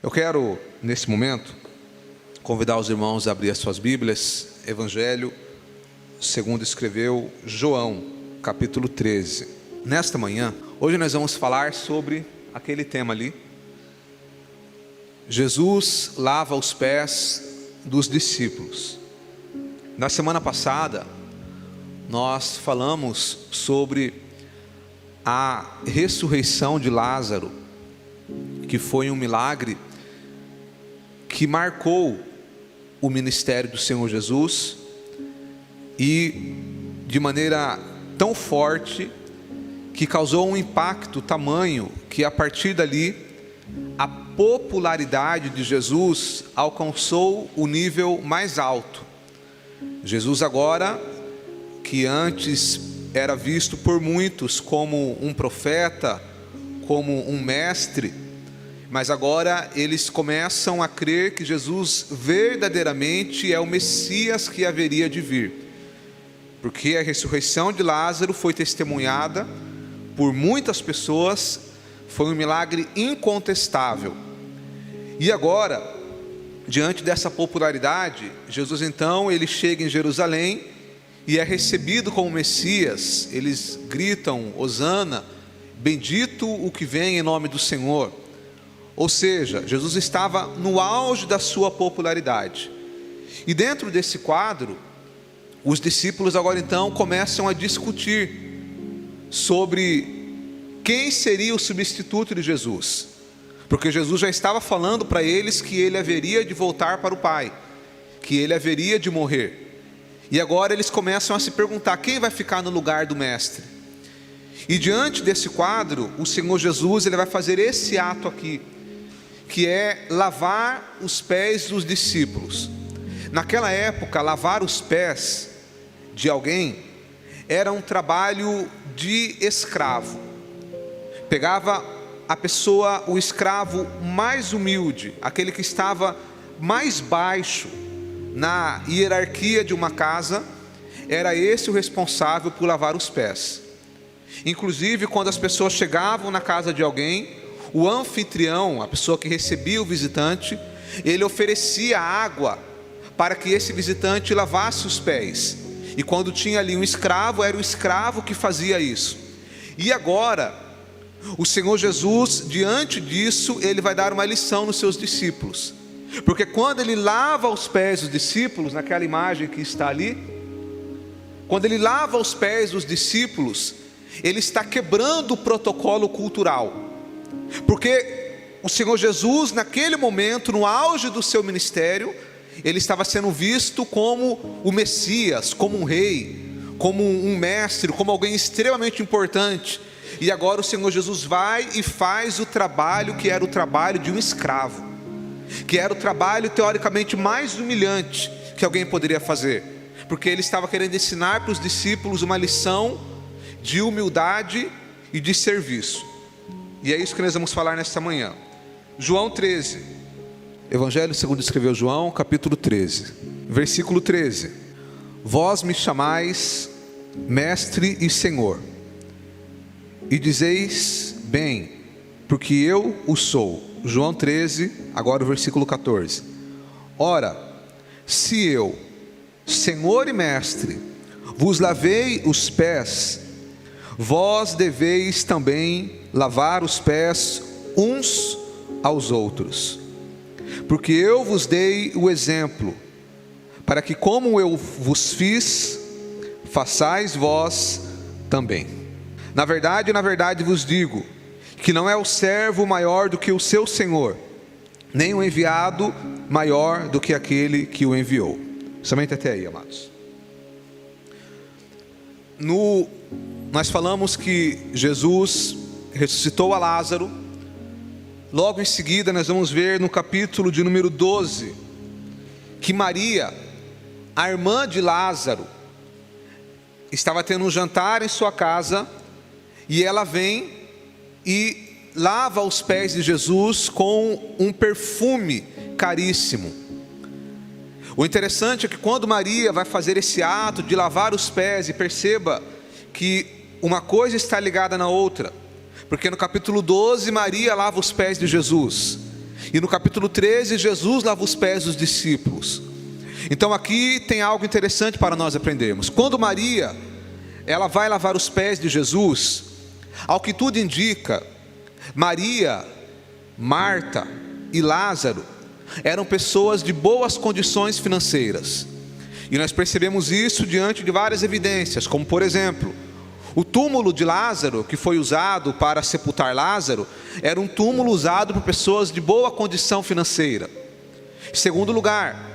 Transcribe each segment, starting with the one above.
Eu quero, nesse momento, convidar os irmãos a abrir as suas Bíblias, Evangelho segundo escreveu João, capítulo 13. Nesta manhã, hoje nós vamos falar sobre aquele tema ali. Jesus lava os pés dos discípulos. Na semana passada, nós falamos sobre a ressurreição de Lázaro, que foi um milagre que marcou o ministério do Senhor Jesus e de maneira tão forte que causou um impacto tamanho que a partir dali a popularidade de Jesus alcançou o nível mais alto. Jesus agora, que antes era visto por muitos como um profeta, como um mestre, mas agora eles começam a crer que Jesus verdadeiramente é o Messias que haveria de vir, porque a ressurreição de Lázaro foi testemunhada por muitas pessoas, foi um milagre incontestável. E agora, diante dessa popularidade, Jesus então, ele chega em Jerusalém e é recebido como Messias. Eles gritam, Hosana, bendito o que vem em nome do Senhor. Ou seja, Jesus estava no auge da sua popularidade. E dentro desse quadro, os discípulos agora então começam a discutir sobre quem seria o substituto de Jesus. Porque Jesus já estava falando para eles que ele haveria de voltar para o Pai, que ele haveria de morrer. E agora eles começam a se perguntar, quem vai ficar no lugar do mestre? E diante desse quadro, o Senhor Jesus ele vai fazer esse ato aqui, que é lavar os pés dos discípulos. Naquela época, lavar os pés de alguém era um trabalho de escravo. Pegava a pessoa, o escravo mais humilde, aquele que estava mais baixo na hierarquia de uma casa, era esse o responsável por lavar os pés. Inclusive, quando as pessoas chegavam na casa de alguém, o anfitrião, a pessoa que recebia o visitante, ele oferecia água para que esse visitante lavasse os pés. E quando tinha ali um escravo, era o escravo que fazia isso. E agora, o Senhor Jesus, diante disso, ele vai dar uma lição nos seus discípulos. Porque quando ele lava os pés dos discípulos, naquela imagem que está ali, quando ele lava os pés dos discípulos, ele está quebrando o protocolo cultural. Porque o Senhor Jesus, naquele momento, no auge do seu ministério, ele estava sendo visto como o Messias, como um rei, como um mestre, como alguém extremamente importante. E agora o Senhor Jesus vai e faz o trabalho que era o trabalho de um escravo, que era o trabalho teoricamente mais humilhante que alguém poderia fazer, porque ele estava querendo ensinar para os discípulos uma lição de humildade e de serviço. E é isso que nós vamos falar nesta manhã. João 13, Evangelho segundo escreveu João, capítulo 13, versículo 13. Vós me chamais Mestre e Senhor, e dizeis bem, porque eu o sou. João 13, agora o versículo 14. Ora, se eu, Senhor e Mestre, vos lavei os pés, vós deveis também lavar os pés uns aos outros. Porque eu vos dei o exemplo, para que como eu vos fiz, façais vós também. Na verdade vos digo, que não é o servo maior do que o seu senhor, nem o enviado maior do que aquele que o enviou. Somente até aí, amados. Nós falamos que Jesus ressuscitou a Lázaro. Logo em seguida nós vamos ver no capítulo de número 12, que Maria, a irmã de Lázaro, estava tendo um jantar em sua casa, e ela vem e lava os pés de Jesus com um perfume caríssimo. O interessante é que quando Maria vai fazer esse ato de lavar os pés, e perceba que uma coisa está ligada na outra, porque no capítulo 12 Maria lava os pés de Jesus, E no capítulo 13, Jesus lava os pés dos discípulos. Então aqui tem algo interessante para nós aprendermos. Quando Maria, ela vai lavar os pés de Jesus, ao que tudo indica, Maria, Marta e Lázaro eram pessoas de boas condições financeiras. E nós percebemos isso diante de várias evidências, como por exemplo, o túmulo de Lázaro, que foi usado para sepultar Lázaro, era um túmulo usado por pessoas de boa condição financeira. Em segundo lugar,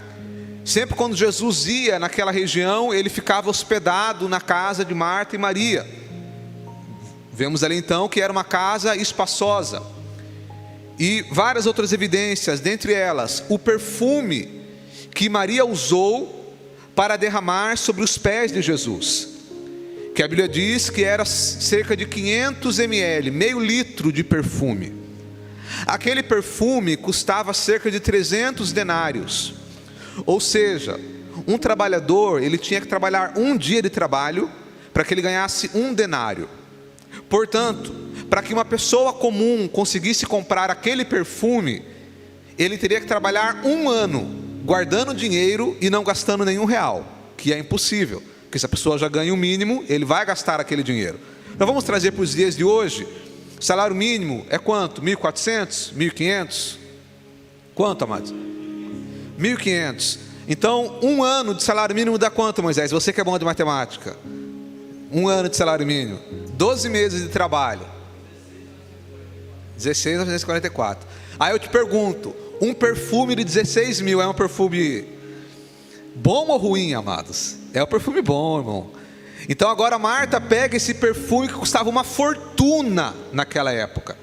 sempre quando Jesus ia naquela região, ele ficava hospedado na casa de Marta e Maria. Vemos ali então que era uma casa espaçosa. E várias outras evidências, dentre elas, o perfume que Maria usou para derramar sobre os pés de Jesus, que a Bíblia diz que era cerca de 500 ml, meio litro de perfume. Aquele perfume custava cerca de 300 denários, ou seja, um trabalhador, ele tinha que trabalhar um dia de trabalho para que ele ganhasse um denário. Portanto, para que uma pessoa comum conseguisse comprar aquele perfume, ele teria que trabalhar um ano, guardando dinheiro e não gastando nenhum real, que é impossível, porque se a pessoa já ganha o mínimo, ele vai gastar aquele dinheiro. Nós vamos trazer para os dias de hoje, salário mínimo é quanto? 1.400? 1.500? Quanto, amados? 1.500. Então, um ano de salário mínimo dá quanto, Moisés? Você que é bom de matemática. Um ano de salário mínimo, 12 meses de trabalho, 16.944. Aí eu te pergunto, um perfume de 16 mil é um perfume bom ou ruim, amados? É um perfume bom, irmão. Então agora Marta pega esse perfume que custava uma fortuna naquela época.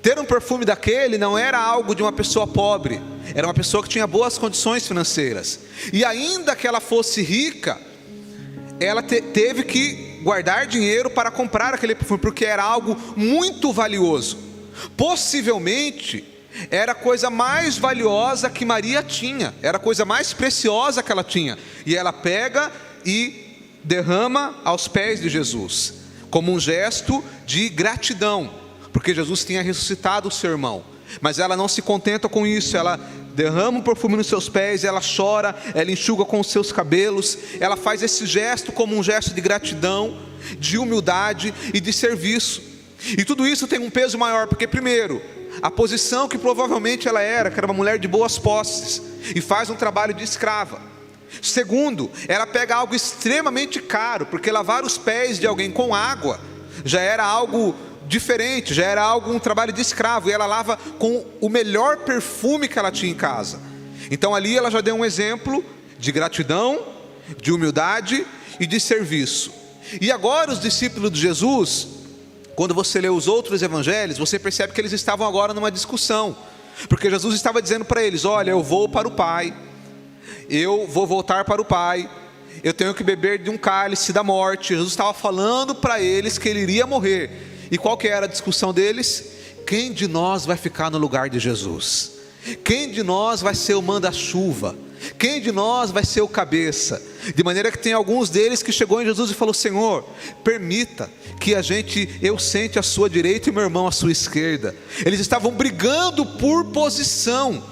Ter um perfume daquele não era algo de uma pessoa pobre, era uma pessoa que tinha boas condições financeiras. E ainda que ela fosse rica, ela teve que guardar dinheiro para comprar aquele perfume, porque era algo muito valioso. Possivelmente era a coisa mais valiosa que Maria tinha, era a coisa mais preciosa que ela tinha. E ela pega e derrama aos pés de Jesus, como um gesto de gratidão, porque Jesus tinha ressuscitado o seu irmão. Mas ela não se contenta com isso, ela derrama um perfume nos seus pés, ela chora, ela enxuga com os seus cabelos, ela faz esse gesto como um gesto de gratidão, de humildade e de serviço. E tudo isso tem um peso maior, porque primeiro, a posição que provavelmente ela era, que era uma mulher de boas posses, e faz um trabalho de escrava. Segundo, ela pega algo extremamente caro, porque lavar os pés de alguém com água já era algo diferente, já era algo, um trabalho de escravo, e ela lava com o melhor perfume que ela tinha em casa. Então ali ela já deu um exemplo de gratidão, de humildade e de serviço. E agora os discípulos de Jesus, quando você lê os outros evangelhos, você percebe que eles estavam agora numa discussão, porque Jesus estava dizendo para eles: olha, eu vou para o Pai, eu vou voltar para o Pai, eu tenho que beber de um cálice da morte. Jesus estava falando para eles que ele iria morrer. E qual que era a discussão deles? Quem de nós vai ficar no lugar de Jesus? Quem de nós vai ser o manda-chuva? Quem de nós vai ser o cabeça? De maneira que tem alguns deles que chegou em Jesus e falou: Senhor, permita que eu sente à sua direita e meu irmão à sua esquerda. Eles estavam brigando por posição.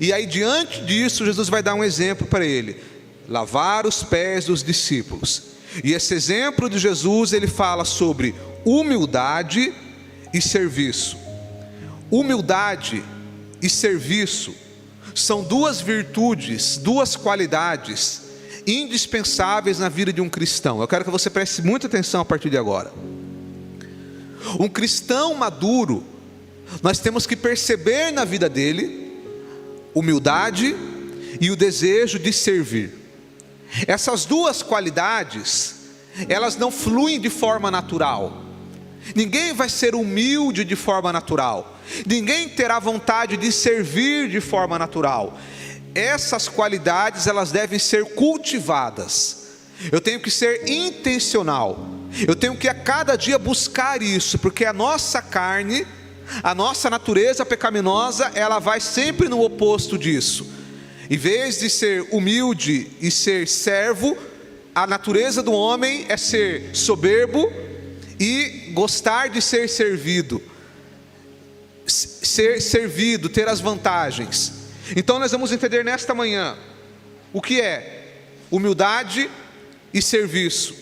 E aí diante disso Jesus vai dar um exemplo para ele: lavar os pés dos discípulos. E esse exemplo de Jesus, ele fala sobre humildade e serviço. Humildade e serviço são duas virtudes, duas qualidades indispensáveis na vida de um cristão. Eu quero que você preste muita atenção a partir de agora. Um cristão maduro, nós temos que perceber na vida dele humildade e o desejo de servir. Essas duas qualidades, elas não fluem de forma natural. Ninguém vai ser humilde de forma natural. Ninguém terá vontade de servir de forma natural. Essas qualidades, elas devem ser cultivadas. Eu tenho que ser intencional. Eu tenho que a cada dia buscar isso, porque a nossa carne, a nossa natureza pecaminosa, ela vai sempre no oposto disso. Em vez de ser humilde e ser servo, a natureza do homem é ser soberbo e gostar de ser servido. ser servido, ter as vantagens. Então nós vamos entender nesta manhã o que é humildade e serviço,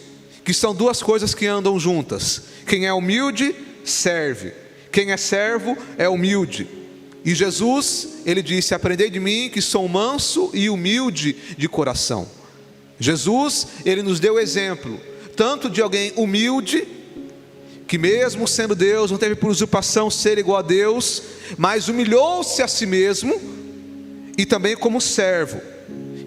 que são duas coisas que andam juntas. Quem é humilde, serve. Quem é servo, é humilde. E Jesus, ele disse: aprendei de mim que sou manso e humilde de coração. Jesus, ele nos deu exemplo, tanto de alguém humilde, que mesmo sendo Deus, não teve por usurpação ser igual a Deus, mas humilhou-se a si mesmo, e também como servo,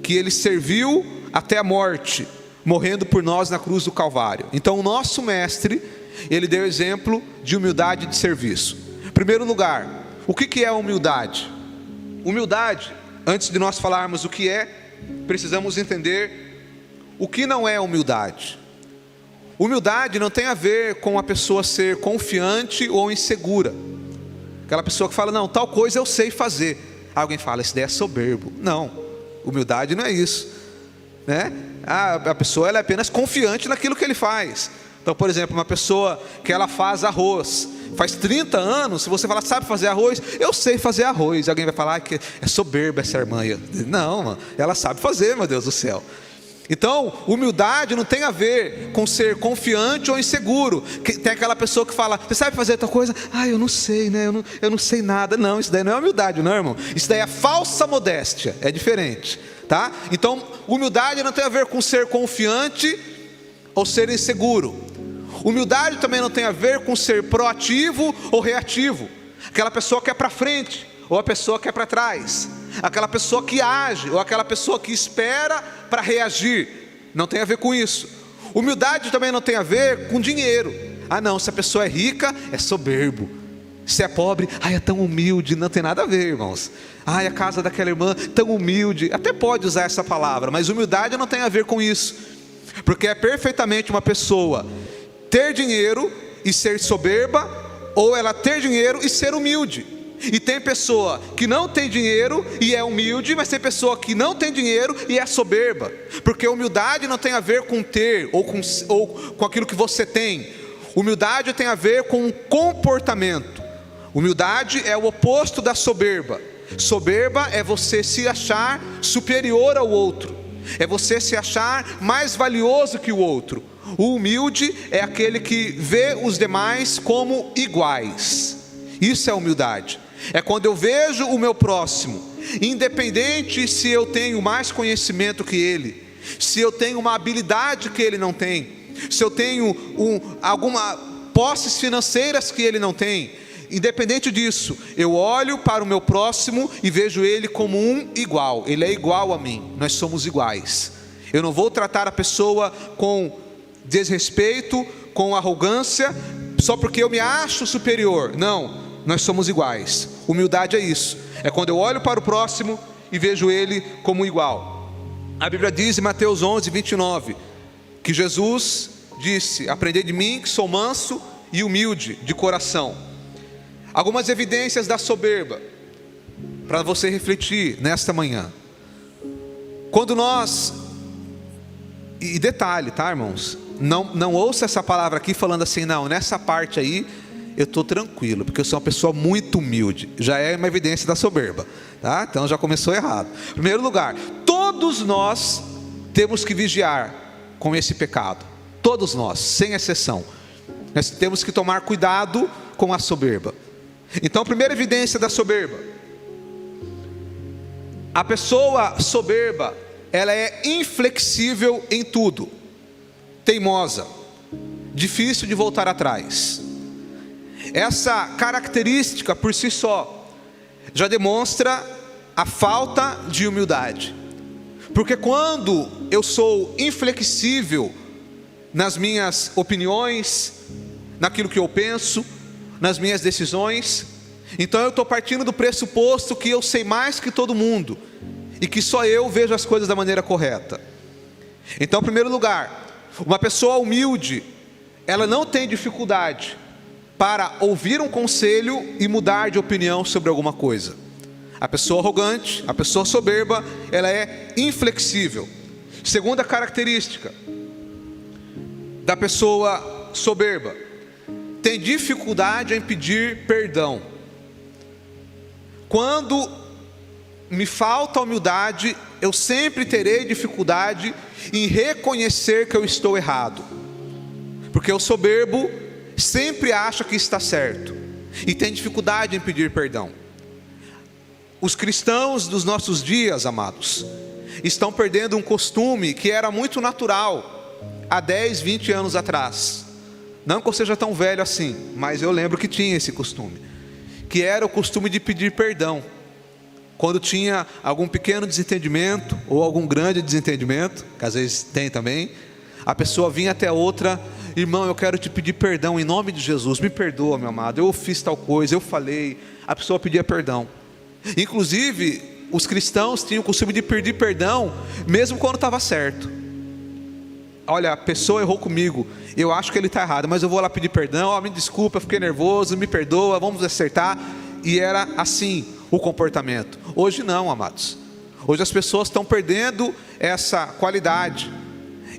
que ele serviu até a morte, morrendo por nós na cruz do Calvário. Então o nosso mestre, ele deu exemplo de humildade e de serviço. Em primeiro lugar, o que é humildade? Humildade, antes de nós falarmos o que é, precisamos entender o que não é humildade. Humildade não tem a ver com a pessoa ser confiante ou insegura. Aquela pessoa que fala: não, tal coisa eu sei fazer. Alguém fala: isso daí é soberbo. Não, humildade não é isso, né? A pessoa, ela é apenas confiante naquilo que ele faz. Então, por exemplo, uma pessoa que ela faz arroz, faz 30 anos, se você falar: sabe fazer arroz? Eu sei fazer arroz. Alguém vai falar que é soberba essa irmã. Não, mano, ela sabe fazer, meu Deus do céu. Então, humildade não tem a ver com ser confiante ou inseguro. Tem aquela pessoa que fala: você sabe fazer tal coisa? Eu não sei, né? Eu não sei nada. Não, isso daí não é humildade, não, irmão. Isso daí é falsa modéstia, é diferente, tá? Então, humildade não tem a ver com ser confiante ou ser inseguro. Humildade também não tem a ver com ser proativo ou reativo. Aquela pessoa que é para frente ou a pessoa que é para trás. Aquela pessoa que age ou aquela pessoa que espera para reagir. Não tem a ver com isso. Humildade também não tem a ver com dinheiro. Não, se a pessoa é rica, é soberbo. Se é pobre, é tão humilde. Não tem nada a ver, irmãos. A casa daquela irmã, tão humilde. Até pode usar essa palavra, mas humildade não tem a ver com isso. Porque é perfeitamente uma pessoa ter dinheiro e ser soberba, ou ela ter dinheiro e ser humilde. E tem pessoa que não tem dinheiro e é humilde, mas tem pessoa que não tem dinheiro e é soberba. Porque humildade não tem a ver com ter ou com aquilo que você tem. Humildade tem a ver com comportamento. Humildade é o oposto da soberba. Soberba é você se achar superior ao outro, é você se achar mais valioso que o outro. O humilde é aquele que vê os demais como iguais. Isso é humildade. É quando eu vejo o meu próximo, independente se eu tenho mais conhecimento que ele, se eu tenho uma habilidade que ele não tem, se eu tenho alguma posses financeiras que ele não tem, independente disso, eu olho para o meu próximo e vejo ele como um igual. Ele é igual a mim, nós somos iguais. Eu não vou tratar a pessoa com desrespeito, com arrogância, só porque eu me acho superior. Não, nós somos iguais. Humildade é isso, é quando eu olho para o próximo e vejo ele como igual. A Bíblia diz em Mateus 11, 29, que Jesus disse: aprendei de mim que sou manso e humilde de coração. Algumas evidências da soberba, para você refletir nesta manhã. Quando nós, e detalhe, tá, irmãos? Não ouça essa palavra aqui falando assim: não, nessa parte aí eu estou tranquilo, porque eu sou uma pessoa muito humilde. Já é uma evidência da soberba, tá? Então já começou errado. Em primeiro lugar, todos nós temos que vigiar com esse pecado. Todos nós, sem exceção. Nós temos que tomar cuidado com a soberba. Então, a primeira evidência da soberba: a pessoa soberba, ela é inflexível em tudo, teimosa, difícil de voltar atrás. Essa característica por si só já demonstra a falta de humildade. Porque quando eu sou inflexível nas minhas opiniões, naquilo que eu penso, nas minhas decisões, então eu estou partindo do pressuposto que eu sei mais que todo mundo e que só eu vejo as coisas da maneira correta. Então, em primeiro lugar, uma pessoa humilde, ela não tem dificuldade para ouvir um conselho e mudar de opinião sobre alguma coisa. A pessoa arrogante, a pessoa soberba, ela é inflexível. Segunda característica da pessoa soberba: tem dificuldade em pedir perdão. Quando me falta humildade, eu sempre terei dificuldade em reconhecer que eu estou errado, porque o soberbo sempre acha que está certo e tem dificuldade em pedir perdão. Os cristãos dos nossos dias, amados, estão perdendo um costume que era muito natural há 10, 20 anos atrás. Não que eu seja tão velho assim, mas eu lembro que tinha esse costume, que era o costume de pedir perdão. Quando tinha algum pequeno desentendimento, ou algum grande desentendimento, que às vezes tem também, a pessoa vinha até a outra: irmão, eu quero te pedir perdão em nome de Jesus, me perdoa, meu amado, eu fiz tal coisa, eu falei. A pessoa pedia perdão. Inclusive, os cristãos tinham o costume de pedir perdão, mesmo quando estava certo. Olha, a pessoa errou comigo, eu acho que ele está errado, mas eu vou lá pedir perdão, me desculpa, eu fiquei nervoso, me perdoa, vamos acertar. E era assim o comportamento. Hoje não, amados. Hoje as pessoas estão perdendo essa qualidade,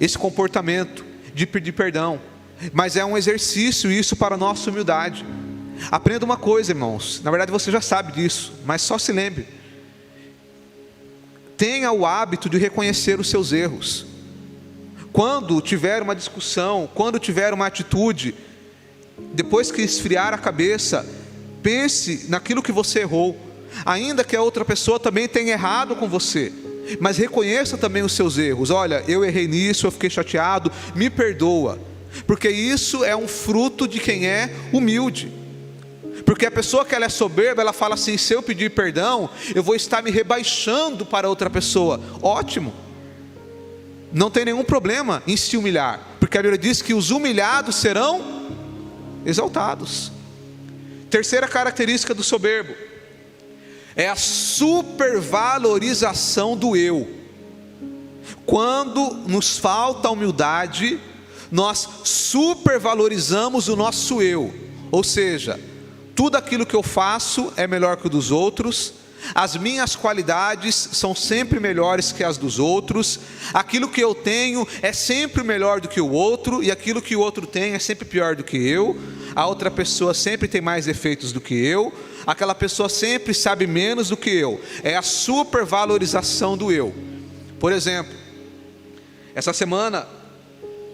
esse comportamento de pedir perdão. Mas é um exercício isso para a nossa humildade. Aprenda uma coisa, irmãos, na verdade você já sabe disso, mas só se lembre: tenha o hábito de reconhecer os seus erros. Quando tiver uma discussão, quando tiver uma atitude, depois que esfriar a cabeça, pense naquilo que você errou, ainda que a outra pessoa também tenha errado com você, mas reconheça também os seus erros. Olha, eu errei nisso, eu fiquei chateado, me perdoa, porque isso é um fruto de quem é humilde. Porque a pessoa que ela é soberba, ela fala assim: se eu pedir perdão, eu vou estar me rebaixando para outra pessoa. Ótimo, não tem nenhum problema em se humilhar, porque a Bíblia diz que os humilhados serão exaltados. Terceira característica do soberbo é a supervalorização do eu. Quando nos falta humildade, nós supervalorizamos o nosso eu, ou seja, tudo aquilo que eu faço é melhor que o dos outros, as minhas qualidades são sempre melhores que as dos outros, aquilo que eu tenho é sempre melhor do que o outro, e aquilo que o outro tem é sempre pior do que eu. A outra pessoa sempre tem mais defeitos do que eu, aquela pessoa sempre sabe menos do que eu. É a supervalorização do eu. Por exemplo, essa semana,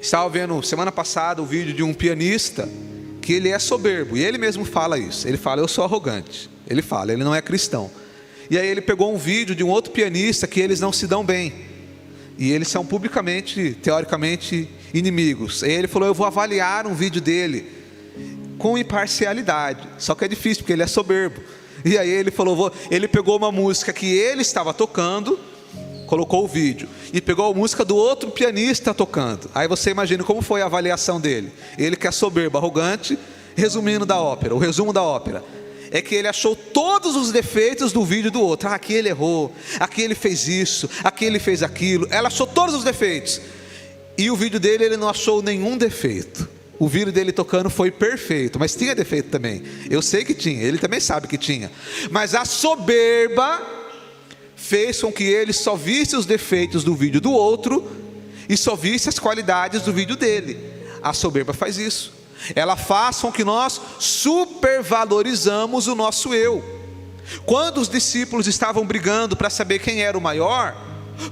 estava vendo semana passada o vídeo de um pianista que ele é soberbo, e ele mesmo fala isso. Ele fala: eu sou arrogante. Ele fala, ele não é cristão. E aí ele pegou um vídeo de um outro pianista que eles não se dão bem, e eles são publicamente, teoricamente, inimigos. E ele falou: eu vou avaliar um vídeo dele com imparcialidade. Só que é difícil, porque ele é soberbo. E aí ele falou, ele pegou uma música que ele estava tocando, colocou o vídeo, e pegou a música do outro pianista tocando. Aí você imagina como foi a avaliação dele. Ele que é soberbo, arrogante. Resumindo da ópera, o resumo da ópera é que ele achou todos os defeitos do vídeo do outro. Aqui ele errou, aqui ele fez isso, aqui ele fez aquilo. Ela achou todos os defeitos, e o vídeo dele ele não achou nenhum defeito. O vídeo dele tocando foi perfeito, mas tinha defeito também. Eu sei que tinha, ele também sabe que tinha. Mas a soberba fez com que ele só visse os defeitos do vídeo do outro e só visse as qualidades do vídeo dele. A soberba faz isso. Ela faz com que nós supervalorizamos o nosso eu. Quando os discípulos estavam brigando para saber quem era o maior,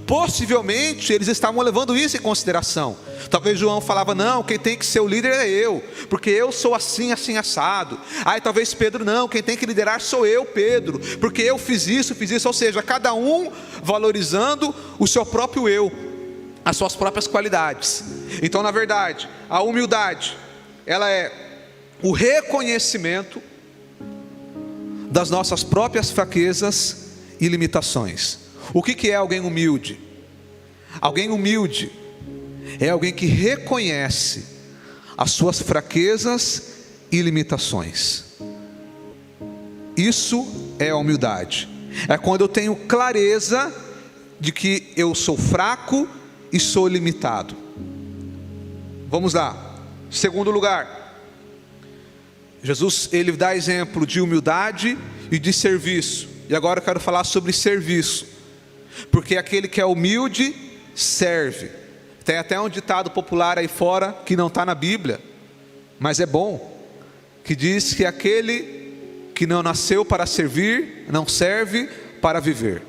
possivelmente eles estavam levando isso em consideração. Talvez João falava: não, quem tem que ser o líder é eu, porque eu sou assim, assim, assado. Aí talvez Pedro: não, quem tem que liderar sou eu, Pedro, porque eu fiz isso. Ou seja, cada um valorizando o seu próprio eu, as suas próprias qualidades. Então, na verdade, a humildade, ela é o reconhecimento das nossas próprias fraquezas e limitações. O que é alguém humilde? Alguém humilde é alguém que reconhece as suas fraquezas e limitações. Isso é a humildade. É quando eu tenho clareza de que eu sou fraco e sou limitado. Vamos lá. Segundo lugar, Jesus ele dá exemplo de humildade e de serviço. E agora eu quero falar sobre serviço, porque aquele que é humilde serve. Tem até um ditado popular aí fora que não está na Bíblia, mas é bom, que diz que aquele que não nasceu para servir, não serve para viver.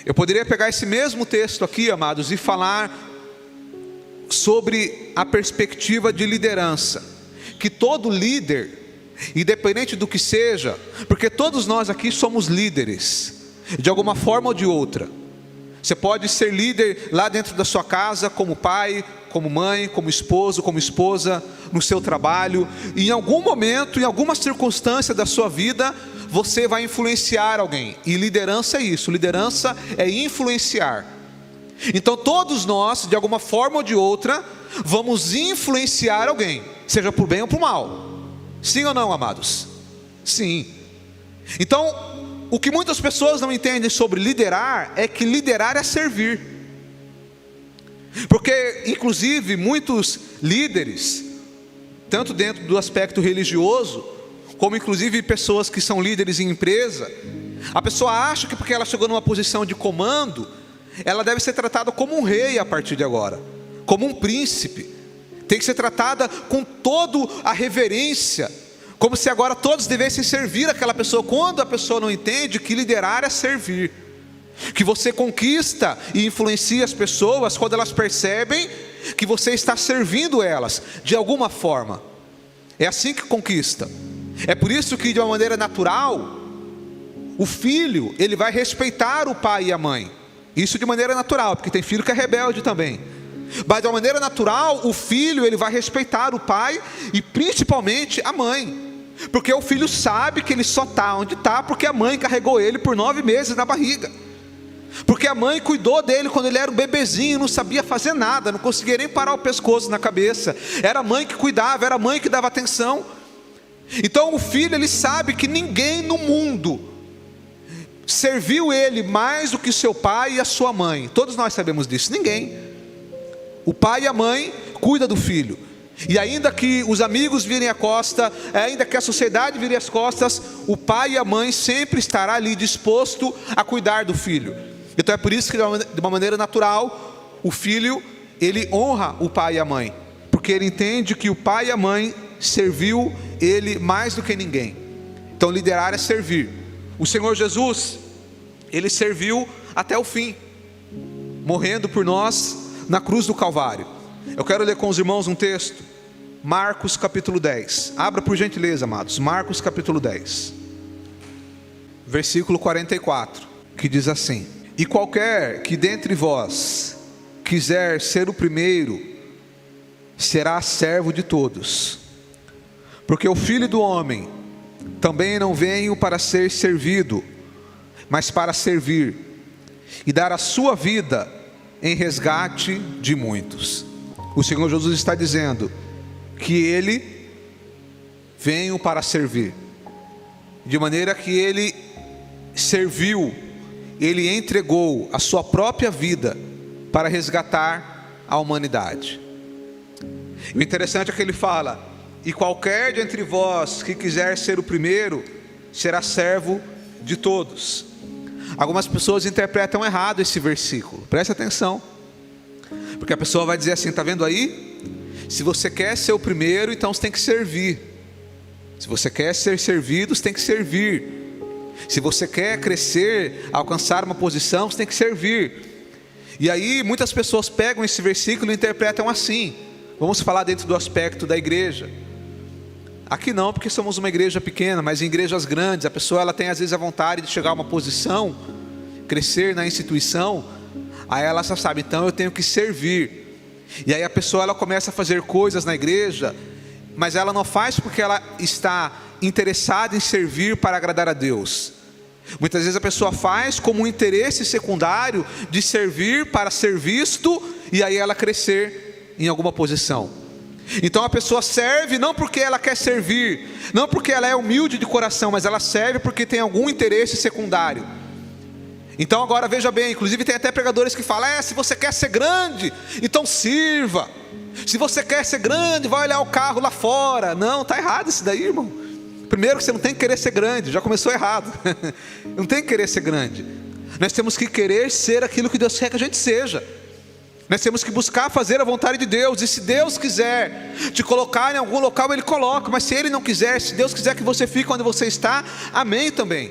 Eu poderia pegar esse mesmo texto aqui, amados, e falar sobre a perspectiva de liderança, que todo líder, independente do que seja, porque todos nós aqui somos líderes, de alguma forma ou de outra. Você pode ser líder lá dentro da sua casa, como pai, como mãe, como esposo, como esposa, no seu trabalho. E em algum momento, em alguma circunstância da sua vida, você vai influenciar alguém. E liderança é isso, liderança é influenciar. Então todos nós, de alguma forma ou de outra, vamos influenciar alguém, seja por bem ou por mal. Sim ou não, amados? Sim. Então, o que muitas pessoas não entendem sobre liderar é que liderar é servir. Porque, inclusive, muitos líderes, tanto dentro do aspecto religioso, como inclusive pessoas que são líderes em empresa, a pessoa acha que porque ela chegou numa posição de comando, ela deve ser tratada como um rei a partir de agora, como um príncipe. Tem que ser tratada com toda a reverência, como se agora todos devessem servir aquela pessoa, quando a pessoa não entende que liderar é servir, que você conquista e influencia as pessoas quando elas percebem que você está servindo elas, de alguma forma. É assim que conquista. É por isso que, de uma maneira natural, o filho, ele vai respeitar o pai e a mãe. Isso de maneira natural, porque tem filho que é rebelde também. Mas de uma maneira natural, o filho, ele vai respeitar o pai e principalmente a mãe. Porque o filho sabe que ele só está onde está porque a mãe carregou ele por 9 meses na barriga. Porque a mãe cuidou dele quando ele era um bebezinho, não sabia fazer nada, não conseguia nem parar o pescoço na cabeça. Era a mãe que cuidava, era a mãe que dava atenção. Então o filho, ele sabe que ninguém no mundo serviu ele mais do que seu pai e a sua mãe. Todos nós sabemos disso, ninguém. O pai e a mãe cuidam do filho. E ainda que os amigos virem a costa, ainda que a sociedade vire as costas, o pai e a mãe sempre estará ali disposto a cuidar do filho. Então é por isso que de uma maneira natural, o filho, ele honra o pai e a mãe, porque ele entende que o pai e a mãe serviu ele mais do que ninguém. Então liderar é servir. O Senhor Jesus, ele serviu até o fim, morrendo por nós na cruz do Calvário. Eu quero ler com os irmãos um texto, Marcos capítulo 10. Abra por gentileza, amados, Marcos capítulo 10, versículo 44, que diz assim: E qualquer que dentre vós quiser ser o primeiro, será servo de todos. Porque o Filho do Homem também não veio para ser servido, mas para servir e dar a sua vida em resgate de muitos. O Senhor Jesus está dizendo que Ele veio para servir, de maneira que Ele serviu, Ele entregou a sua própria vida para resgatar a humanidade. O interessante é que Ele fala: e qualquer de entre vós que quiser ser o primeiro, será servo de todos. Algumas pessoas interpretam errado esse versículo, preste atenção, porque a pessoa vai dizer assim: está vendo aí? Se você quer ser o primeiro, então você tem que servir. Se você quer ser servido, você tem que servir. Se você quer crescer, alcançar uma posição, você tem que servir. E aí muitas pessoas pegam esse versículo e interpretam assim. Vamos falar dentro do aspecto da igreja. Aqui não, porque somos uma igreja pequena, mas em igrejas grandes, a pessoa ela tem às vezes a vontade de chegar a uma posição, crescer na instituição, aí ela já sabe, então eu tenho que servir. E aí a pessoa ela começa a fazer coisas na igreja, mas ela não faz porque ela está interessada em servir para agradar a Deus. Muitas vezes a pessoa faz como um interesse secundário de servir para ser visto, e aí ela crescer em alguma posição. Então a pessoa serve não porque ela quer servir, não porque ela é humilde de coração, mas ela serve porque tem algum interesse secundário. Então agora veja bem, inclusive tem até pregadores que falam: se você quer ser grande, então sirva. Se você quer ser grande, vai olhar o carro lá fora. Não, está errado isso daí, irmão. Primeiro que você não tem que querer ser grande, já começou errado. Não tem que querer ser grande. Nós temos que querer ser aquilo que Deus quer que a gente seja. Nós temos que buscar fazer a vontade de Deus. E se Deus quiser te colocar em algum local, Ele coloca. Mas se Ele não quiser, se Deus quiser que você fique onde você está, amém também.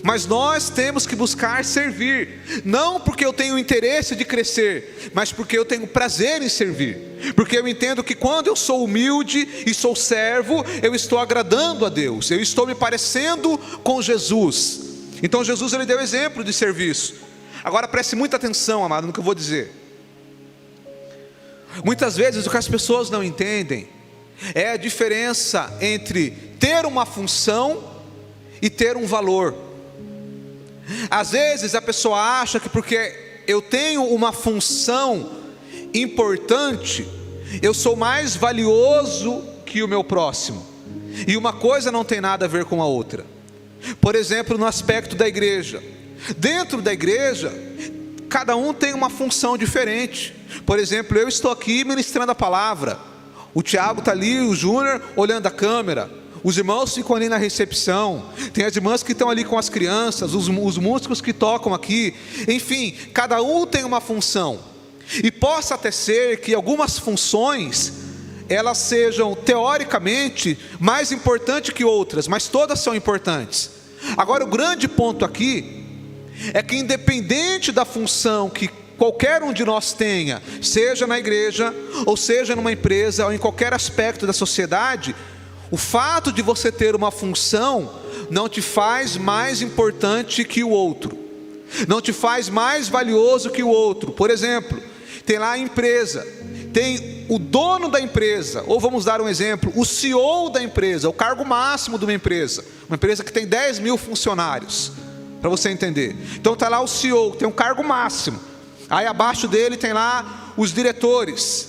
Mas nós temos que buscar servir. Não porque eu tenho interesse de crescer, mas porque eu tenho prazer em servir. Porque eu entendo que quando eu sou humilde e sou servo, eu estou agradando a Deus. Eu estou me parecendo com Jesus. Então Jesus, Ele deu exemplo de serviço. Agora preste muita atenção, amado, no que eu vou dizer. Muitas vezes o que as pessoas não entendem é a diferença entre ter uma função e ter um valor. Às vezes a pessoa acha que porque eu tenho uma função importante, eu sou mais valioso que o meu próximo. E uma coisa não tem nada a ver com a outra. Por exemplo, no aspecto da igreja. Dentro da igreja, cada um tem uma função diferente. Por exemplo, eu estou aqui ministrando a palavra. O Tiago está ali, o Júnior olhando a câmera. Os irmãos ficam ali na recepção. Tem as irmãs que estão ali com as crianças, os músicos que tocam aqui. Enfim, cada um tem uma função. E possa até ser que algumas funções, elas sejam teoricamente mais importantes que outras, mas todas são importantes. Agora o grande ponto aqui é que independente da função que qualquer um de nós tenha, seja na igreja, ou seja numa empresa, ou em qualquer aspecto da sociedade, o fato de você ter uma função não te faz mais importante que o outro, não te faz mais valioso que o outro. Por exemplo, tem lá a empresa, tem o dono da empresa, ou vamos dar um exemplo, o CEO da empresa, o cargo máximo de uma empresa que tem 10 mil funcionários, para você entender. Então está lá o CEO, que tem um cargo máximo. Aí abaixo dele tem lá os diretores,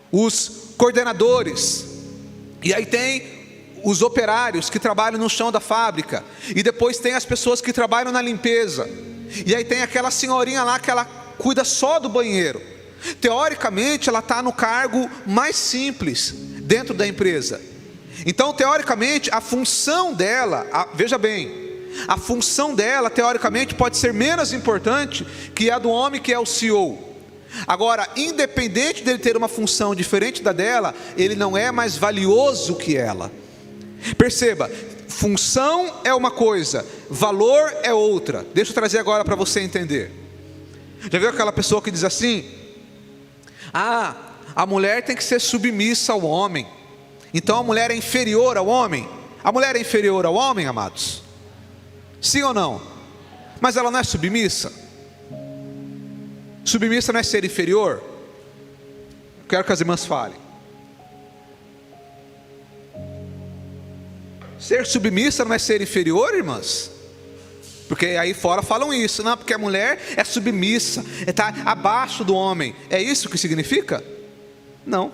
os coordenadores, e aí tem os operários que trabalham no chão da fábrica, e depois tem as pessoas que trabalham na limpeza, e aí tem aquela senhorinha lá que ela cuida só do banheiro. Teoricamente ela está no cargo mais simples dentro da empresa. Então teoricamente a função dela, veja bem, a função dela teoricamente pode ser menos importante que a do homem que é o CEO. Agora, independente dele ter uma função diferente da dela, ele não é mais valioso que ela. Perceba, função é uma coisa, valor é outra. Deixa eu trazer agora para você entender. Já viu aquela pessoa que diz assim: a mulher tem que ser submissa ao homem, então a mulher é inferior ao homem? A mulher é inferior ao homem, amados? Sim ou não? Mas ela não é submissa? Submissa não é ser inferior? Quero que as irmãs falem. Ser submissa não é ser inferior, irmãs? Porque aí fora falam isso, não, porque a mulher é submissa, está abaixo do homem. É isso que significa? Não.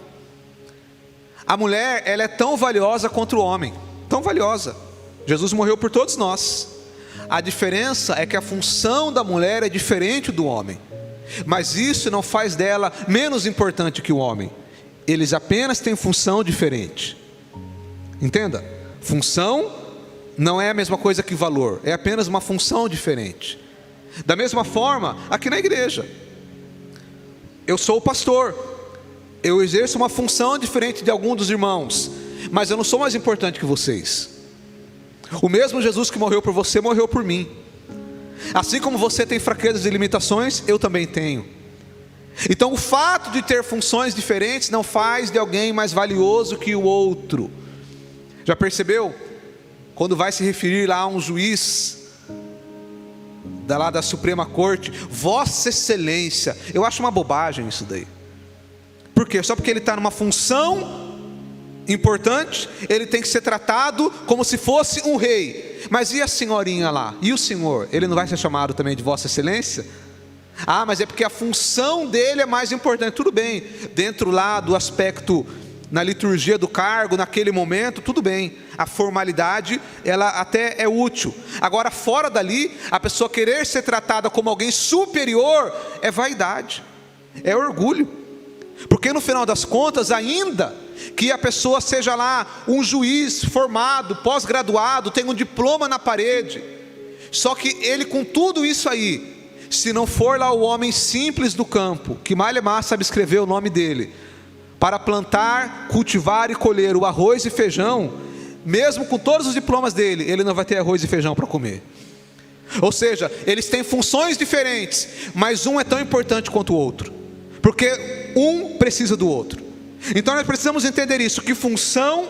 A mulher, ela é tão valiosa quanto o homem, tão valiosa. Jesus morreu por todos nós. A diferença é que a função da mulher é diferente do homem, mas isso não faz dela menos importante que o homem. Eles apenas têm função diferente. Entenda, função não é a mesma coisa que valor, é apenas uma função diferente. Da mesma forma, aqui na igreja, eu sou o pastor, eu exerço uma função diferente de algum dos irmãos, mas eu não sou mais importante que vocês. O mesmo Jesus que morreu por você, morreu por mim. Assim como você tem fraquezas e limitações, eu também tenho. Então o fato de ter funções diferentes não faz de alguém mais valioso que o outro. Já percebeu? Quando vai se referir lá a um juiz lá da Suprema Corte, Vossa Excelência, eu acho uma bobagem isso daí. Por quê? Só porque ele está numa função importante, ele tem que ser tratado como se fosse um rei. Mas e a senhorinha lá? E o senhor? Ele não vai ser chamado também de Vossa Excelência? Mas é porque a função dele é mais importante. Tudo bem, dentro lá do aspecto, na liturgia do cargo, naquele momento, tudo bem. A formalidade, ela até é útil. Agora, fora dali, a pessoa querer ser tratada como alguém superior, é vaidade, é orgulho. Porque no final das contas, ainda que a pessoa seja lá um juiz formado, pós-graduado, tem um diploma na parede, só que ele com tudo isso aí, se não for lá o homem simples do campo, que mal e mal sabe escrever o nome dele, para plantar, cultivar e colher o arroz e feijão, mesmo com todos os diplomas dele, ele não vai ter arroz e feijão para comer. Ou seja, eles têm funções diferentes, mas um é tão importante quanto o outro, porque um precisa do outro. Então nós precisamos entender isso, que função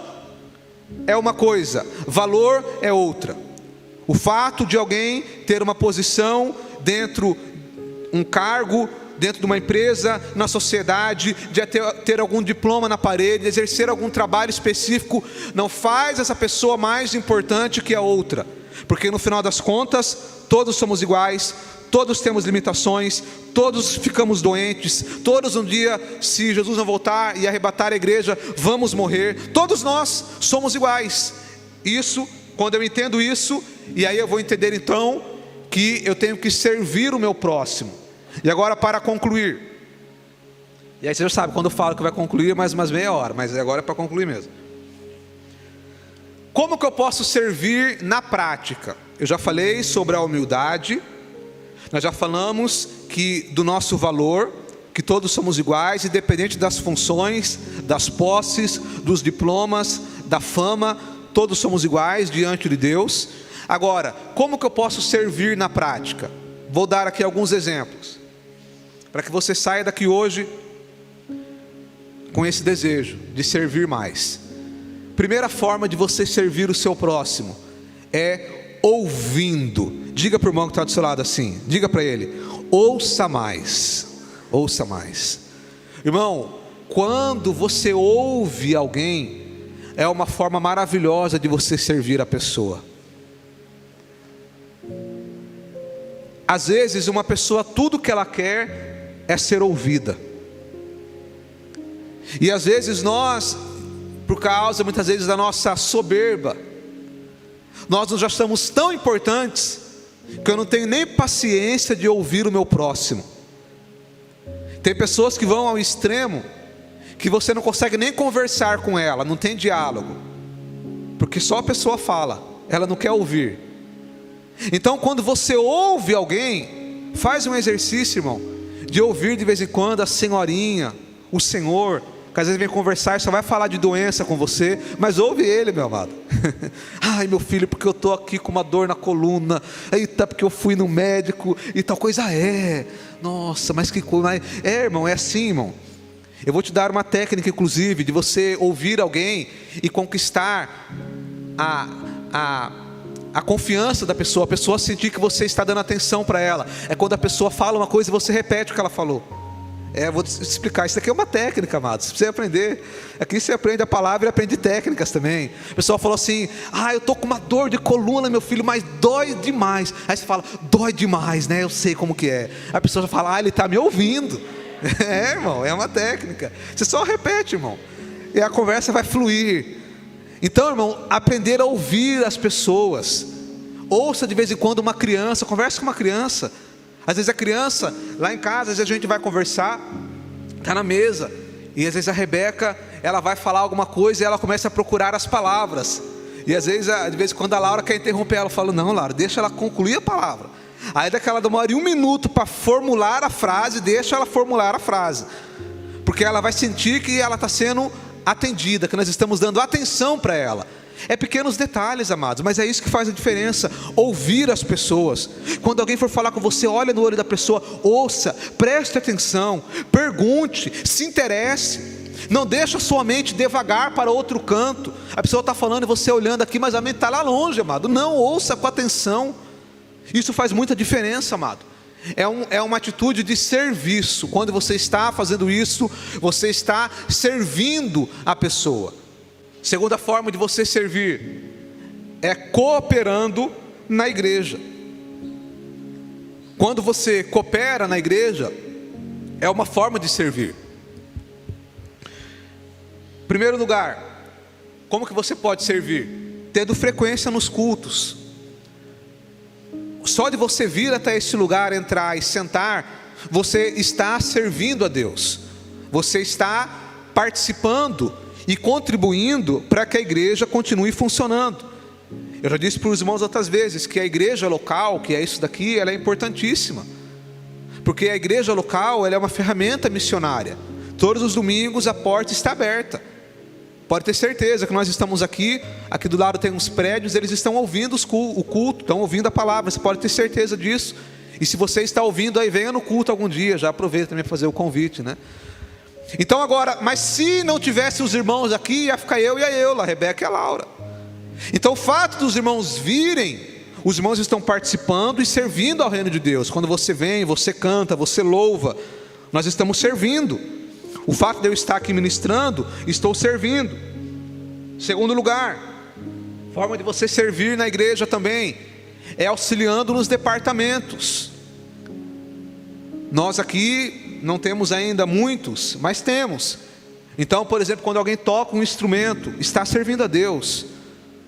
é uma coisa, valor é outra. O fato de alguém ter uma posição dentro, um cargo dentro de uma empresa, na sociedade, de ter algum diploma na parede, de exercer algum trabalho específico, não faz essa pessoa mais importante que a outra, porque no final das contas, todos somos iguais, todos temos limitações, todos ficamos doentes, todos um dia, se Jesus não voltar e arrebatar a igreja, vamos morrer, todos nós somos iguais. Isso, quando eu entendo isso, e aí eu vou entender então, que eu tenho que servir o meu próximo. E agora, para concluir, e aí você já sabe, quando eu falo que vai concluir, mais umas meia hora, mas agora é para concluir mesmo. Como que eu posso servir na prática? Eu já falei sobre a humildade, nós já falamos que do nosso valor, que todos somos iguais, independente das funções, das posses, dos diplomas, da fama, todos somos iguais diante de Deus. Agora, como que eu posso servir na prática? Vou dar aqui alguns exemplos, para que você saia daqui hoje com esse desejo de servir mais. Primeira forma de você servir o seu próximo é ouvindo. Diga para o irmão que está do seu lado assim, diga para ele: ouça mais, ouça mais. Irmão, quando você ouve alguém, é uma forma maravilhosa de você servir a pessoa. Às vezes uma pessoa, tudo que ela quer é ser ouvida. E às vezes nós, por causa muitas vezes da nossa soberba, nós nos achamos tão importantes, que eu não tenho nem paciência de ouvir o meu próximo. Tem pessoas que vão ao extremo, que você não consegue nem conversar com ela, não tem diálogo, porque só a pessoa fala, ela não quer ouvir. Então quando você ouve alguém, faz um exercício, irmão, de ouvir de vez em quando a senhorinha, o senhor, que às vezes vem conversar e só vai falar de doença com você, mas ouve ele, meu amado. Ai, meu filho, porque eu estou aqui com uma dor na coluna, eita, porque eu fui no médico e tal coisa. Nossa, mas que coisa. Irmão, é assim, irmão. Eu vou te dar uma técnica, inclusive, de você ouvir alguém e conquistar a confiança da pessoa, a pessoa sentir que você está dando atenção para ela. É quando a pessoa fala uma coisa e você repete o que ela falou. Vou te explicar, isso aqui é uma técnica, amados, você precisa aprender. Aqui você aprende a palavra e aprende técnicas também. A pessoa falou assim: eu estou com uma dor de coluna, meu filho, mas dói demais. Aí você fala: dói demais, né? Eu sei como que é. A pessoa já fala: ele está me ouvindo. Irmão, é uma técnica. Você só repete, irmão, e a conversa vai fluir. Então, irmão, aprender a ouvir as pessoas. Ouça de vez em quando uma criança, converse com uma criança. Às vezes a criança, lá em casa, às vezes a gente vai conversar, está na mesa, e às vezes a Rebeca, ela vai falar alguma coisa e ela começa a procurar as palavras. E às vezes, de vez em quando a Laura quer interromper ela, eu falo: não, Laura, deixa ela concluir a palavra. Aí daquela demora 1 minuto para formular a frase, deixa ela formular a frase, porque ela vai sentir que ela está sendo atendida, que nós estamos dando atenção para ela. É pequenos detalhes, amados, mas é isso que faz a diferença. Ouvir as pessoas. Quando alguém for falar com você, olha no olho da pessoa, ouça, preste atenção, pergunte, se interesse. Não deixa a sua mente devagar para outro canto. A pessoa está falando e você olhando aqui, mas a mente está lá longe, amado. Não, ouça com atenção. Isso faz muita diferença, amado. É uma atitude de serviço. Quando você está fazendo isso, você está servindo a pessoa. Segunda forma de você servir é cooperando na igreja. Quando você coopera na igreja, é uma forma de servir. Em primeiro lugar, como que você pode servir? Tendo frequência nos cultos. Só de você vir até esse lugar, entrar e sentar, você está servindo a Deus. Você está participando e contribuindo para que a igreja continue funcionando. Eu já disse para os irmãos outras vezes que a igreja local, que é isso daqui, ela é importantíssima. Porque a igreja local, ela é uma ferramenta missionária. Todos os domingos a porta está aberta. Pode ter certeza que nós estamos aqui do lado tem uns prédios, eles estão ouvindo o culto, estão ouvindo a palavra, você pode ter certeza disso. E se você está ouvindo aí, venha no culto algum dia, já aproveita também para fazer o convite, né? Então agora, mas se não tivesse os irmãos aqui, ia ficar eu e a Eula, a Rebeca e a Laura. Então o fato dos irmãos virem, os irmãos estão participando e servindo ao reino de Deus. Quando você vem, você canta, você louva, nós estamos servindo. O fato de eu estar aqui ministrando, estou servindo. Segundo lugar, forma de você servir na igreja também é auxiliando nos departamentos. Nós aqui não temos ainda muitos, mas temos. Então, por exemplo, quando alguém toca um instrumento, está servindo a Deus.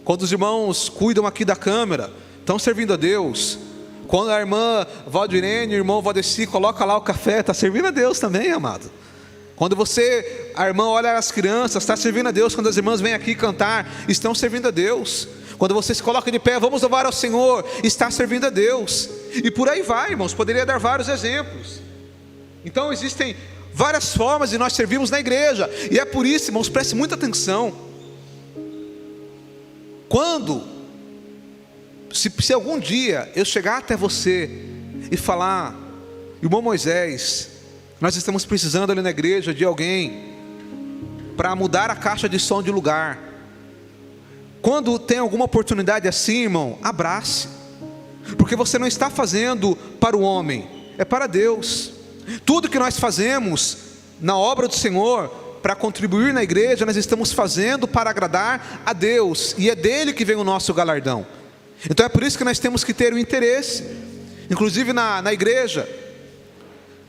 Quando os irmãos cuidam aqui da câmera, estão servindo a Deus. Quando a irmã Valdirene, o irmão Valdeci coloca lá o café, está servindo a Deus também, amado. Quando a irmã olha as crianças, está servindo a Deus. Quando as irmãs vêm aqui cantar, estão servindo a Deus. Quando você se coloca de pé, vamos louvar ao Senhor, está servindo a Deus. E por aí vai, irmãos, poderia dar vários exemplos. Então existem várias formas de nós servirmos na igreja. E é por isso, irmãos, preste muita atenção. Se algum dia eu chegar até você e falar: irmão Moisés, nós estamos precisando ali na igreja de alguém para mudar a caixa de som de lugar. Quando tem alguma oportunidade assim, irmão, abrace. Porque você não está fazendo para o homem, é para Deus. Tudo que nós fazemos na obra do Senhor, para contribuir na igreja, nós estamos fazendo para agradar a Deus. E é dele que vem o nosso galardão. Então é por isso que nós temos que ter o interesse. Inclusive na igreja,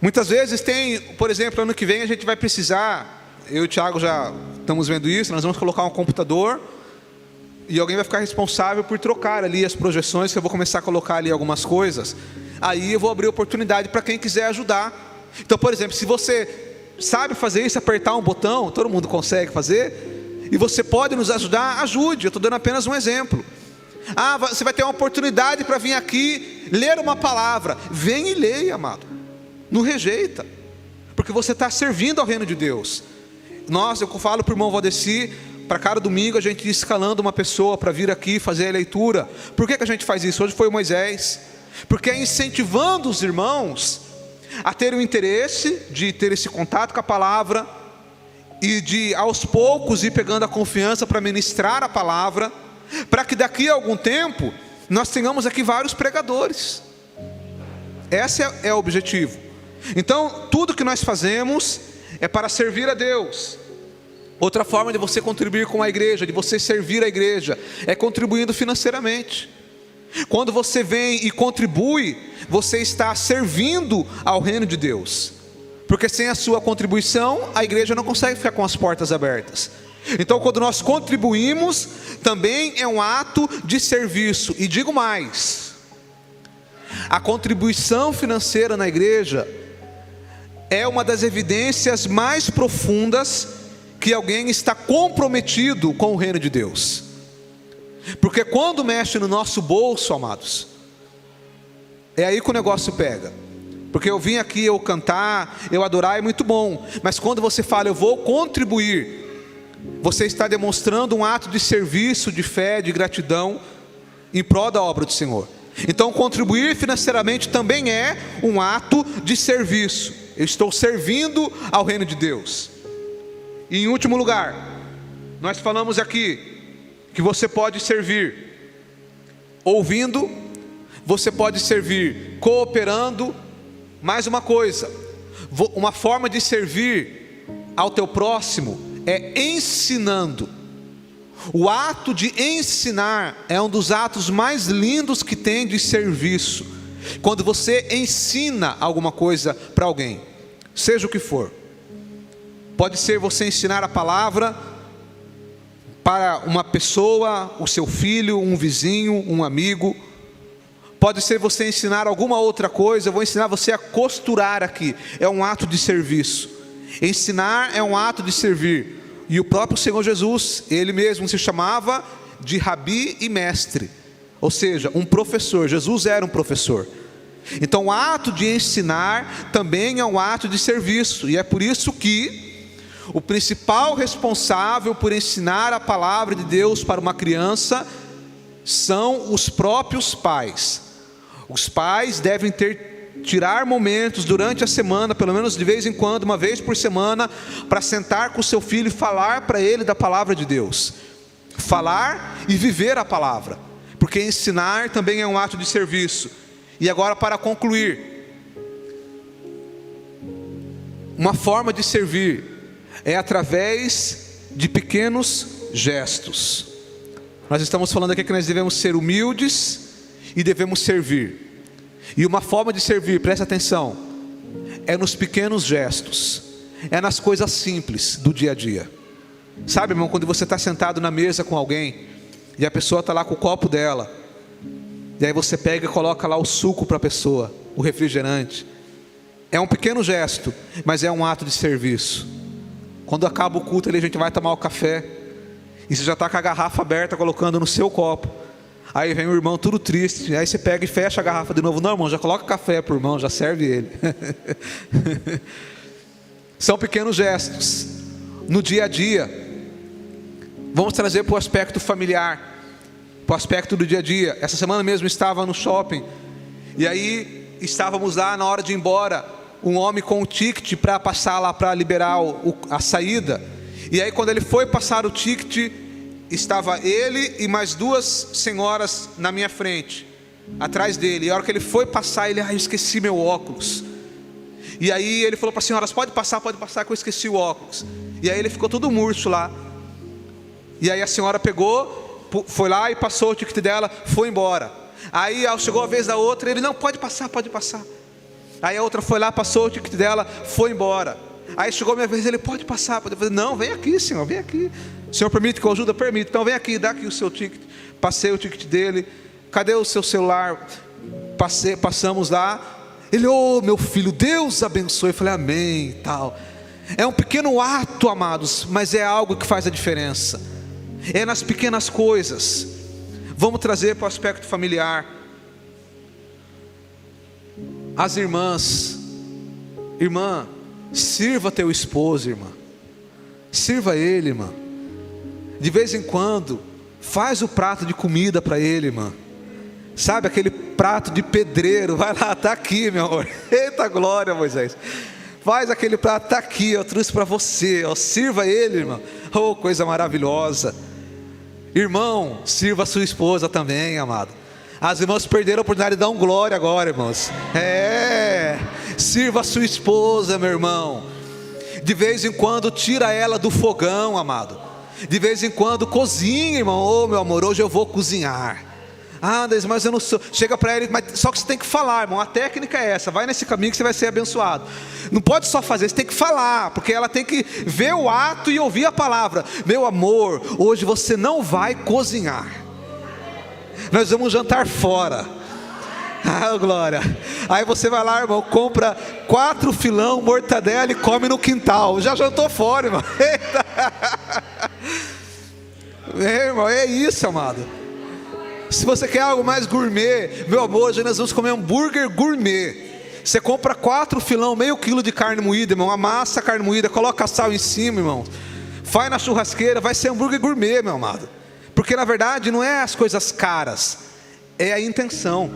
muitas vezes tem, por exemplo, ano que vem a gente vai precisar, eu e o Thiago já estamos vendo isso, nós vamos colocar um computador, e alguém vai ficar responsável por trocar ali as projeções, que eu vou começar a colocar ali algumas coisas. Aí eu vou abrir oportunidade para quem quiser ajudar. Então, por exemplo, se você sabe fazer isso, apertar um botão, todo mundo consegue fazer, e você pode nos ajudar, ajude. Eu estou dando apenas um exemplo. Você vai ter uma oportunidade para vir aqui ler uma palavra, vem e leia, amado. Não rejeita, porque você está servindo ao reino de Deus. Eu falo para o irmão Valdeci, para cada domingo a gente ir escalando uma pessoa para vir aqui fazer a leitura. Por que a gente faz isso? Hoje foi o Moisés. Porque é incentivando os irmãos a ter o interesse de ter esse contato com a palavra, e de aos poucos ir pegando a confiança para ministrar a palavra, para que daqui a algum tempo nós tenhamos aqui vários pregadores. Esse é o objetivo. Então tudo que nós fazemos é para servir a Deus. Outra forma de você contribuir com a igreja, de você servir a igreja, é contribuindo financeiramente. Quando você vem e contribui, você está servindo ao reino de Deus. Porque sem a sua contribuição, a igreja não consegue ficar com as portas abertas. Então quando nós contribuímos, também é um ato de serviço. E digo mais, a contribuição financeira na igreja é uma das evidências mais profundas que alguém está comprometido com o reino de Deus. Porque quando mexe no nosso bolso, amados, é aí que o negócio pega. Porque eu vim aqui, eu cantar, eu adorar, é muito bom. Mas quando você fala, eu vou contribuir, você está demonstrando um ato de serviço, de fé, de gratidão em prol da obra do Senhor. Então contribuir financeiramente também é um ato de serviço. Eu estou servindo ao reino de Deus. E em último lugar, nós falamos aqui que você pode servir ouvindo, você pode servir cooperando. Mais uma coisa, uma forma de servir ao teu próximo é ensinando. O ato de ensinar é um dos atos mais lindos que tem de serviço. Quando você ensina alguma coisa para alguém, seja o que for. Pode ser você ensinar a palavra para uma pessoa, o seu filho, um vizinho, um amigo. Pode ser você ensinar alguma outra coisa. Eu vou ensinar você a costurar aqui. É um ato de serviço. Ensinar é um ato de servir. E o próprio Senhor Jesus, Ele mesmo se chamava de Rabi e mestre. Ou seja, um professor. Jesus era um professor. Então o ato de ensinar também é um ato de serviço. E é por isso que o principal responsável por ensinar a palavra de Deus para uma criança são os próprios pais. Os pais devem tirar momentos durante a semana, pelo menos de vez em quando, uma vez por semana, para sentar com o seu filho e falar para ele da palavra de Deus. Falar e viver a palavra, porque ensinar também é um ato de serviço. E agora, para concluir, uma forma de servir é através de pequenos gestos. Nós estamos falando aqui que nós devemos ser humildes e devemos servir. E uma forma de servir, presta atenção, é nos pequenos gestos, é nas coisas simples do dia a dia. Sabe, irmão, quando você está sentado na mesa com alguém e a pessoa está lá com o copo dela, e aí você pega e coloca lá o suco para a pessoa, o refrigerante. É um pequeno gesto, mas é um ato de serviço. Quando acaba o culto ali, a gente vai tomar o café, e você já está com a garrafa aberta, colocando no seu copo. Aí vem o irmão tudo triste, aí você pega e fecha a garrafa de novo. Não, irmão, já coloca café para o irmão, já serve ele. São pequenos gestos no dia a dia. Vamos trazer para o aspecto familiar, para o aspecto do dia a dia. Essa semana mesmo estava no shopping, e aí estávamos lá na hora de ir embora, um homem com um ticket para passar lá, para liberar a saída. E aí quando ele foi passar o ticket, estava ele e mais duas senhoras na minha frente, atrás dele. E a hora que ele foi passar, ele, eu esqueci meu óculos. E aí ele falou para as senhoras, pode passar que eu esqueci o óculos. E aí ele ficou todo murcho lá. E aí a senhora pegou, foi lá e passou o ticket dela, foi embora. Aí chegou a vez da outra, ele, não, pode passar. Aí a outra foi lá, passou o ticket dela, foi embora. Aí chegou a minha vez, ele, pode passar. Não, vem aqui, senhor, vem aqui. O senhor permite que eu ajude? Permite. Então vem aqui, dá aqui o seu ticket. Passei o ticket dele. Cadê o seu celular? Passamos lá. Ele, meu filho, Deus abençoe. Eu falei, amém e tal. É um pequeno ato, amados, mas é algo que faz a diferença. É nas pequenas coisas. Vamos trazer para o aspecto familiar. As irmãs, irmã, sirva teu esposo, irmã. Sirva ele, irmã. De vez em quando, faz o prato de comida para ele, irmã. Sabe, aquele prato de pedreiro. Vai lá, está aqui, meu amor. Eita glória, Moisés. Faz aquele prato, está aqui, eu trouxe para você. Sirva ele, irmã. Oh, coisa maravilhosa. Irmão, sirva a sua esposa também, amado. As irmãs perderam a oportunidade de dar um glória agora, irmãos. Sirva a sua esposa, meu irmão. De vez em quando, tira ela do fogão, amado. De vez em quando, cozinha, irmão. Meu amor, hoje eu vou cozinhar. Mas eu não sou. Chega para ele, mas só que você tem que falar, irmão. A técnica é essa, vai nesse caminho que você vai ser abençoado. Não pode só fazer, você tem que falar, porque ela tem que ver o ato e ouvir a palavra. Meu amor, hoje você não vai cozinhar. Nós vamos jantar fora. Glória. Aí você vai lá, irmão, compra 4 filão, mortadela e come no quintal. Já jantou fora, irmão. Irmão, é isso, amado. Se você quer algo mais gourmet, meu amor, hoje nós vamos comer hambúrguer gourmet. Você compra 4 filão, meio quilo de carne moída, irmão. Amassa a carne moída, coloca sal em cima, irmão. Faz na churrasqueira, vai ser hambúrguer gourmet, meu amado. Porque na verdade não é as coisas caras, é a intenção.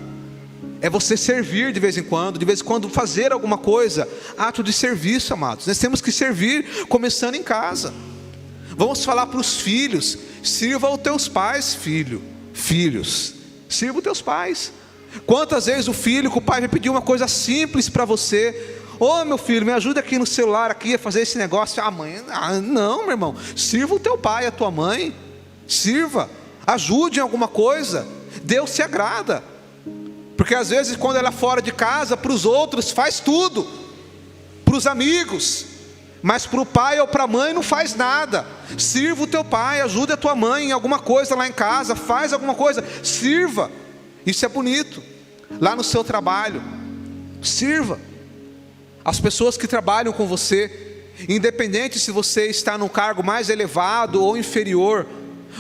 É você servir de vez em quando fazer alguma coisa. Ato de serviço, amados. Nós temos que servir começando em casa. Vamos falar para os filhos. Sirva aos teus pais, filhos. Sirva os teus pais. Quantas vezes o pai vai pedir uma coisa simples para você. Meu filho, me ajuda aqui no celular aqui a fazer esse negócio. Mãe, não, meu irmão. Sirva o teu pai, a tua mãe. Sirva, ajude em alguma coisa. Deus se agrada. Porque às vezes quando ela é fora de casa, para os outros faz tudo, para os amigos, mas para o pai ou para a mãe não faz nada. Sirva o teu pai, ajude a tua mãe em alguma coisa lá em casa, faz alguma coisa, sirva. Isso é bonito. Lá no seu trabalho, sirva. As pessoas que trabalham com você, independente se você está num cargo mais elevado ou inferior,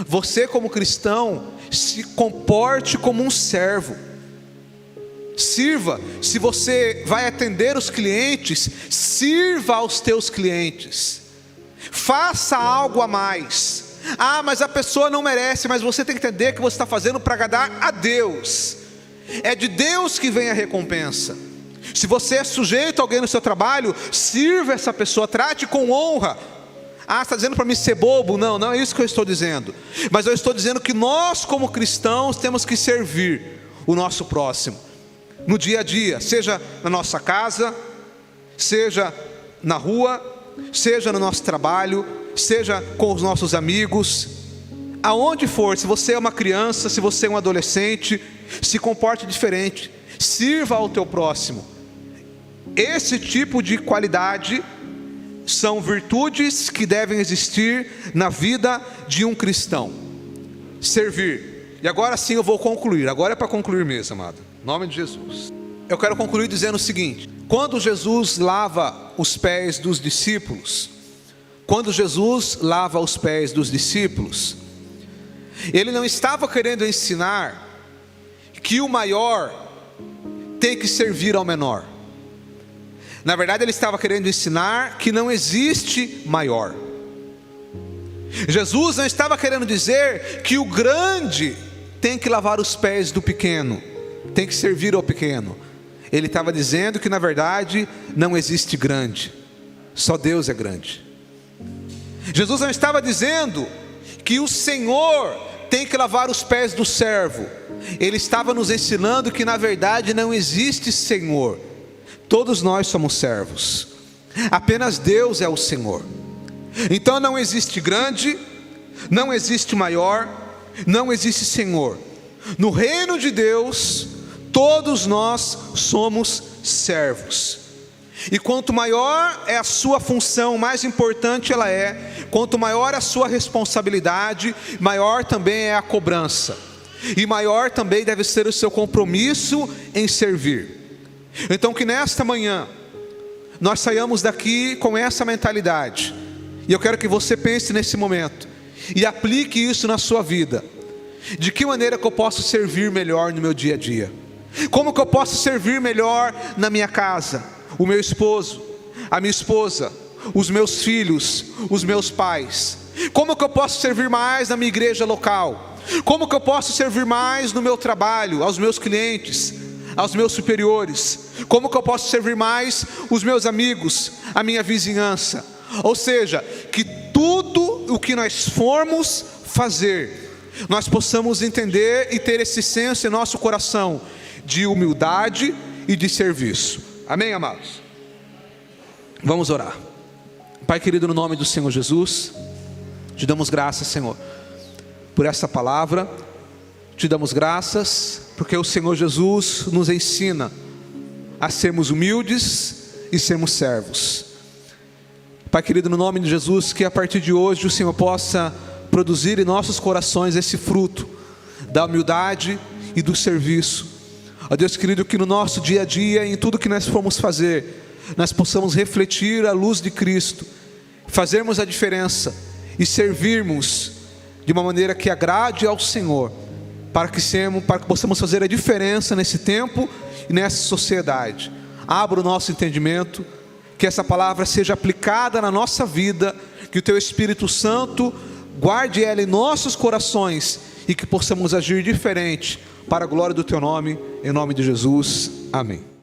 você como cristão, se comporte como um servo. Sirva. Se você vai atender os clientes, sirva aos teus clientes. Faça algo a mais. Mas a pessoa não merece. Mas você tem que entender que você está fazendo para agradar a Deus. É de Deus que vem a recompensa. Se você é sujeito a alguém no seu trabalho, sirva essa pessoa, trate com honra. Você está dizendo para mim ser bobo? Não, não é isso que eu estou dizendo. Mas eu estou dizendo que nós, como cristãos, temos que servir o nosso próximo no dia a dia, seja na nossa casa, seja na rua, seja no nosso trabalho, seja com os nossos amigos, aonde for. Se você é uma criança, se você é um adolescente, se comporte diferente, sirva ao teu próximo. Esse tipo de qualidade são virtudes que devem existir na vida de um cristão. Servir. E agora sim eu vou concluir. Agora é para concluir mesmo, amado. Em nome de Jesus. Eu quero concluir dizendo o seguinte: quando Jesus lava os pés dos discípulos, Ele não estava querendo ensinar que o maior tem que servir ao menor. Na verdade, Ele estava querendo ensinar que não existe maior. Jesus não estava querendo dizer que o grande tem que lavar os pés do pequeno, tem que servir ao pequeno. Ele estava dizendo que na verdade não existe grande, só Deus é grande. Jesus não estava dizendo que o Senhor tem que lavar os pés do servo. Ele estava nos ensinando que na verdade não existe Senhor. Todos nós somos servos. Apenas Deus é o Senhor. Então não existe grande, não existe maior, não existe Senhor. No reino de Deus, todos nós somos servos. E quanto maior é a sua função, mais importante ela é. Quanto maior a sua responsabilidade, maior também é a cobrança. E maior também deve ser o seu compromisso em servir. Então que nesta manhã nós saiamos daqui com essa mentalidade. E eu quero que você pense nesse momento e aplique isso na sua vida. De que maneira que eu posso servir melhor no meu dia a dia? Como que eu posso servir melhor na minha casa? O meu esposo, a minha esposa, os meus filhos, os meus pais. Como que eu posso servir mais na minha igreja local? Como que eu posso servir mais no meu trabalho, aos meus clientes, aos meus superiores? Como que eu posso servir mais os meus amigos, a minha vizinhança? Ou seja, que tudo o que nós formos fazer, nós possamos entender e ter esse senso em nosso coração de humildade e de serviço. Amém, amados? Vamos orar. Pai querido, no nome do Senhor Jesus, te damos graças, Senhor, por essa palavra. Te damos graças porque o Senhor Jesus nos ensina a sermos humildes e sermos servos. Pai querido, no nome de Jesus, que a partir de hoje o Senhor possa produzir em nossos corações esse fruto da humildade e do serviço. Ó Deus querido, que no nosso dia a dia, em tudo que nós formos fazer, nós possamos refletir a luz de Cristo, fazermos a diferença e servirmos de uma maneira que agrade ao Senhor, para que possamos fazer a diferença nesse tempo e nessa sociedade. Abra o nosso entendimento, que essa palavra seja aplicada na nossa vida, que o Teu Espírito Santo guarde ela em nossos corações e que possamos agir diferente para a glória do Teu nome, em nome de Jesus, amém.